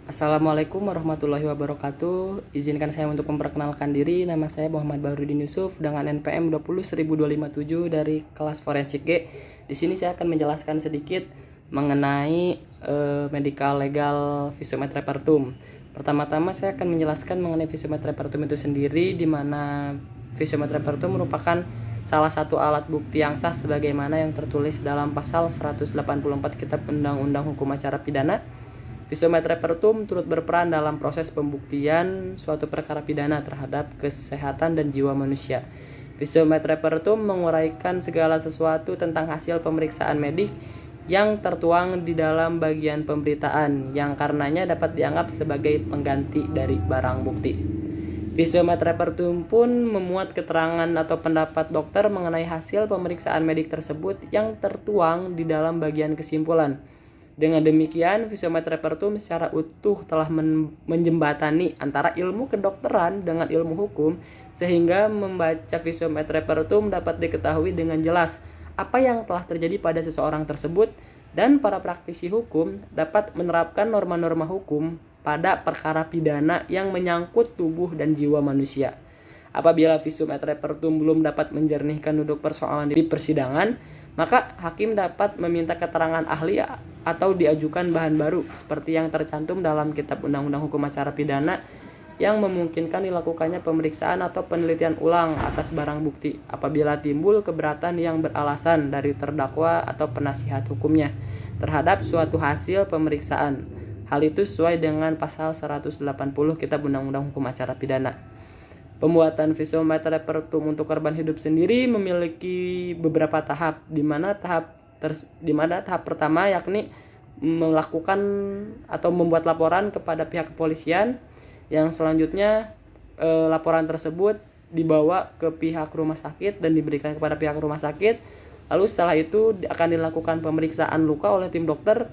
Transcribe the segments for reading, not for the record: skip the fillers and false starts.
Assalamualaikum warahmatullahi wabarakatuh. Izinkan saya untuk memperkenalkan diri. Nama saya Muhammad Bahrudin Yusuf dengan NPM 20257 dari kelas Forensik G. Di sini saya akan menjelaskan sedikit mengenai medical legal Physiometripertum. Pertama-tama saya akan menjelaskan mengenai Physiometripertum itu sendiri, di mana Physiometripertum merupakan salah satu alat bukti yang sah sebagaimana yang tertulis dalam pasal 184 Kitab Undang-Undang Hukum Acara Pidana. Physiometripertum turut berperan dalam proses pembuktian suatu perkara pidana terhadap kesehatan dan jiwa manusia. Physiometripertum menguraikan segala sesuatu tentang hasil pemeriksaan medik yang tertuang di dalam bagian pemberitaan, yang karenanya dapat dianggap sebagai pengganti dari barang bukti. Physiometripertum pun memuat keterangan atau pendapat dokter mengenai hasil pemeriksaan medik tersebut yang tertuang di dalam bagian kesimpulan. Dengan demikian, Physiometripertum secara utuh telah menjembatani antara ilmu kedokteran dengan ilmu hukum, sehingga membaca Physiometripertum dapat diketahui dengan jelas apa yang telah terjadi pada seseorang tersebut, dan para praktisi hukum dapat menerapkan norma-norma hukum pada perkara pidana yang menyangkut tubuh dan jiwa manusia. Apabila Physiometripertum belum dapat menjernihkan duduk persoalan di persidangan, maka hakim dapat meminta keterangan ahli atau diajukan bahan baru seperti yang tercantum dalam Kitab Undang-Undang Hukum Acara Pidana yang memungkinkan dilakukannya pemeriksaan atau penelitian ulang atas barang bukti apabila timbul keberatan yang beralasan dari terdakwa atau penasihat hukumnya terhadap suatu hasil pemeriksaan. Hal itu sesuai dengan pasal 180 Kitab Undang-Undang Hukum Acara Pidana. Pembuatan Physiometripertum untuk korban hidup sendiri memiliki beberapa tahap, di mana tahap pertama yakni melakukan atau membuat laporan kepada pihak kepolisian, yang selanjutnya laporan tersebut dibawa ke pihak rumah sakit dan diberikan kepada pihak rumah sakit. Lalu setelah itu akan dilakukan pemeriksaan luka oleh tim dokter.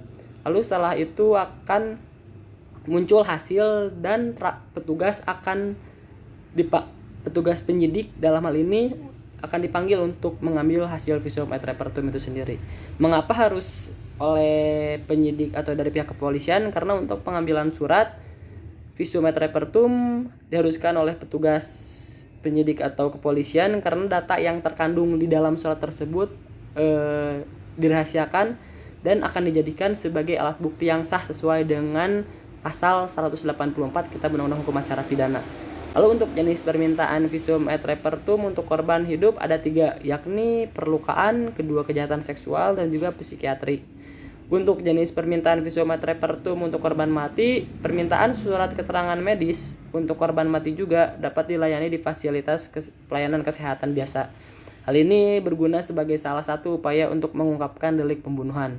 Lalu setelah itu akan muncul hasil dan petugas penyidik dalam hal ini akan dipanggil untuk mengambil hasil Physiometripertum itu sendiri. Mengapa harus oleh penyidik atau dari pihak kepolisian? Karena untuk pengambilan surat Physiometripertum diharuskan oleh petugas penyidik atau kepolisian karena data yang terkandung di dalam surat tersebut dirahasiakan dan akan dijadikan sebagai alat bukti yang sah sesuai dengan pasal 184 Kitab Undang-Undang Hukum Acara Pidana. Lalu untuk jenis permintaan Physiometripertum untuk korban hidup ada 3, yakni perlukaan, kedua kejahatan seksual, dan juga psikiatri. Untuk jenis permintaan Physiometripertum untuk korban mati, permintaan surat keterangan medis untuk korban mati juga dapat dilayani di fasilitas pelayanan kesehatan biasa. Hal ini berguna sebagai salah satu upaya untuk mengungkapkan delik pembunuhan.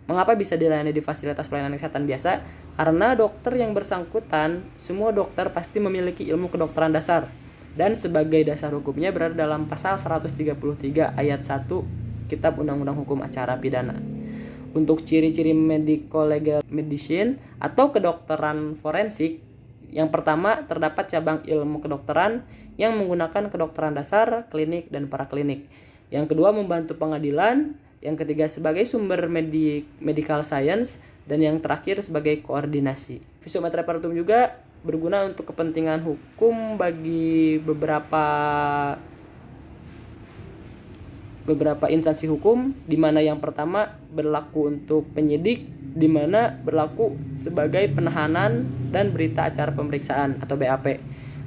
Mengapa bisa dilayani di fasilitas pelayanan kesehatan biasa? Karena dokter yang bersangkutan, semua dokter pasti memiliki ilmu kedokteran dasar. Dan sebagai dasar hukumnya berada dalam pasal 133 ayat 1 Kitab Undang-Undang Hukum Acara Pidana. Untuk ciri-ciri medical legal medicine atau kedokteran forensik, yang pertama terdapat cabang ilmu kedokteran yang menggunakan kedokteran dasar, klinik, dan paraklinik. Yang kedua membantu pengadilan. Yang ketiga sebagai sumber medical science, dan yang terakhir sebagai koordinasi. Physiometripertum juga berguna untuk kepentingan hukum bagi beberapa instansi hukum, di mana yang pertama berlaku untuk penyidik, di mana berlaku sebagai penahanan dan berita acara pemeriksaan atau BAP.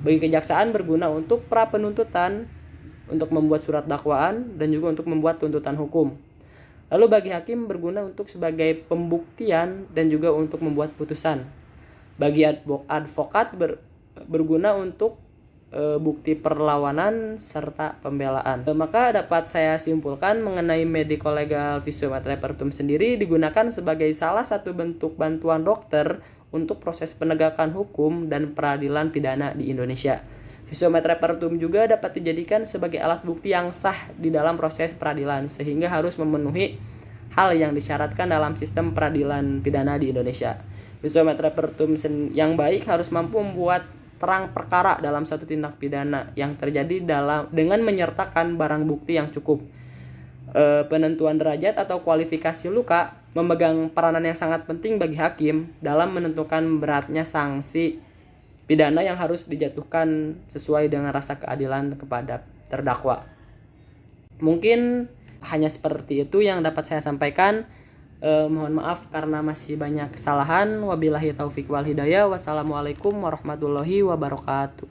Bagi kejaksaan berguna untuk pra penuntutan, untuk membuat surat dakwaan, dan juga untuk membuat tuntutan hukum. Lalu bagi hakim berguna untuk sebagai pembuktian dan juga untuk membuat putusan. Bagi advokat berguna untuk bukti perlawanan serta pembelaan. Maka dapat saya simpulkan mengenai medical legal Physiometripertum sendiri digunakan sebagai salah satu bentuk bantuan dokter untuk proses penegakan hukum dan peradilan pidana di Indonesia. Physiometripertum juga dapat dijadikan sebagai alat bukti yang sah di dalam proses peradilan, sehingga harus memenuhi hal yang disyaratkan dalam sistem peradilan pidana di Indonesia. Physiometripertum yang baik harus mampu membuat terang perkara dalam suatu tindak pidana yang terjadi dengan menyertakan barang bukti yang cukup. Penentuan derajat atau kualifikasi luka memegang peranan yang sangat penting bagi hakim dalam menentukan beratnya sanksi pidana yang harus dijatuhkan sesuai dengan rasa keadilan kepada terdakwa. Mungkin hanya seperti itu yang dapat saya sampaikan. Mohon maaf karena masih banyak kesalahan. Wabillahi taufik wal hidayah. Wassalamualaikum warahmatullahi wabarakatuh.